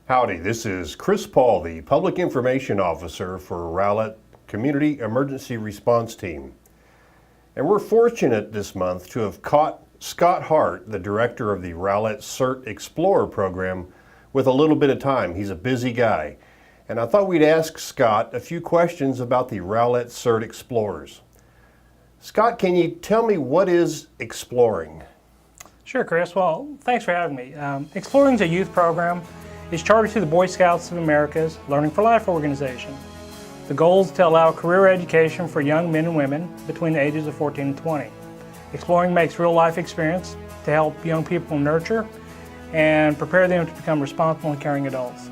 Howdy, this is Chris Paul, the Public Information Officer for Rowlett Community Emergency Response Team. And we're fortunate this month to have caught Scott Hart, the director of the Rowlett CERT Explorer program, with a little bit of time. He's a busy guy. And I thought we'd ask Scott a few questions about the Rowlett CERT Explorers. Scott, can you tell me what is exploring? Sure, Chris. Well, thanks for having me. Exploring is a youth program. It's chartered through the Boy Scouts of America's Learning for Life organization. The goal is to allow career education for young men and women between the ages of 14 and 20. Exploring makes real-life experience to help young people nurture and prepare them to become responsible and caring adults.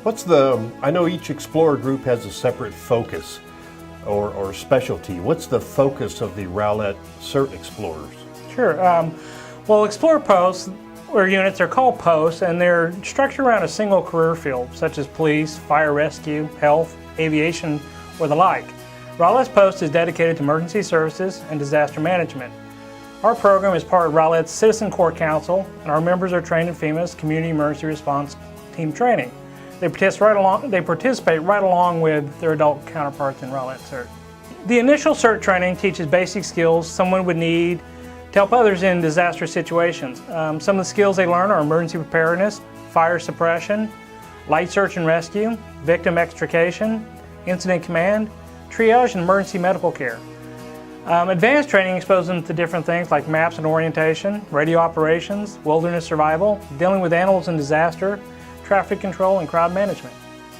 I know each Explorer group has a separate focus or specialty. What's the focus of the Rowlett CERT Explorers? Sure. Well, Explorer posts or units are called posts, and they're structured around a single career field, such as police, fire rescue, health, aviation, or the like. Rowlett's post is dedicated to emergency services and disaster management. Our program is part of Rowlett's Citizen Corps Council, and our members are trained in FEMA's Community Emergency Response Team training. They participate right along with their adult counterparts in Rowlett CERT. The initial CERT training teaches basic skills someone would need to help others in disaster situations. Some of the skills they learn are emergency preparedness, fire suppression, light search and rescue, victim extrication, incident command, triage, and emergency medical care. Advanced training exposes them to different things like maps and orientation, radio operations, wilderness survival, dealing with animals in disaster, traffic control, and crowd management.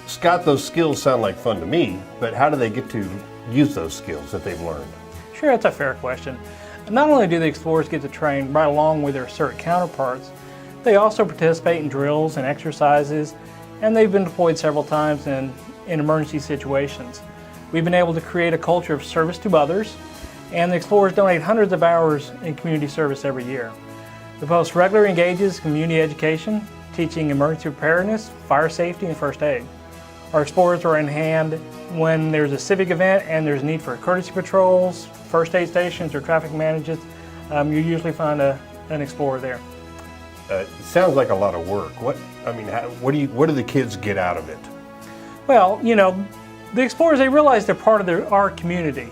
Scott, those skills sound like fun to me, but how do they get to use those skills that they've learned? Sure, that's a fair question. Not only do the explorers get to train right along with their CERT counterparts, they also participate in drills and exercises, and they've been deployed several times in emergency situations. We've been able to create a culture of service to others, and the explorers donate hundreds of hours in community service every year. The post regularly engages community education, teaching emergency preparedness, fire safety, and first aid. Our explorers are in hand when there's a civic event and there's need for courtesy patrols, first aid stations, or traffic management. You usually find an explorer there. It sounds like a lot of work. What do the kids get out of it? Well, the explorers, they realize they're part of our community.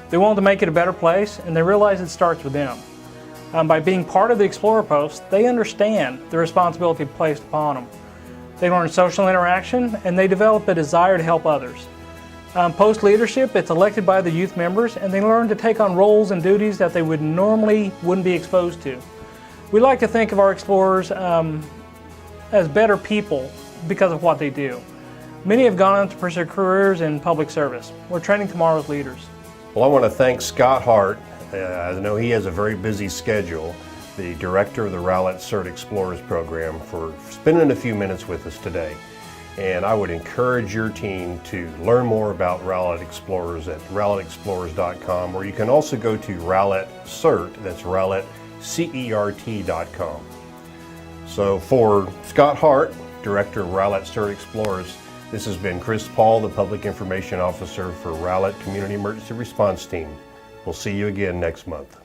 They want to make it a better place, and they realize it starts with them. By being part of the Explorer Post, they understand the responsibility placed upon them. They learn social interaction, and they develop a desire to help others. Post leadership, it's elected by the youth members, and they learn to take on roles and duties that they wouldn't be exposed to. We like to think of our explorers as better people because of what they do. Many have gone on to pursue careers in public service. We're training tomorrow's leaders. Well, I want to thank Scott Hart. I know he has a very busy schedule, the director of the Rowlett CERT Explorers program, for spending a few minutes with us today. And I would encourage your team to learn more about Rowlett Explorers at rowlettexplorers.com, or you can also go to Rowlett CERT, that's Rowlett CERT.com. So for Scott Hart, director of Rowlett CERT Explorers, this has been Chris Paul, the Public Information Officer for Rowlett Community Emergency Response Team. We'll see you again next month.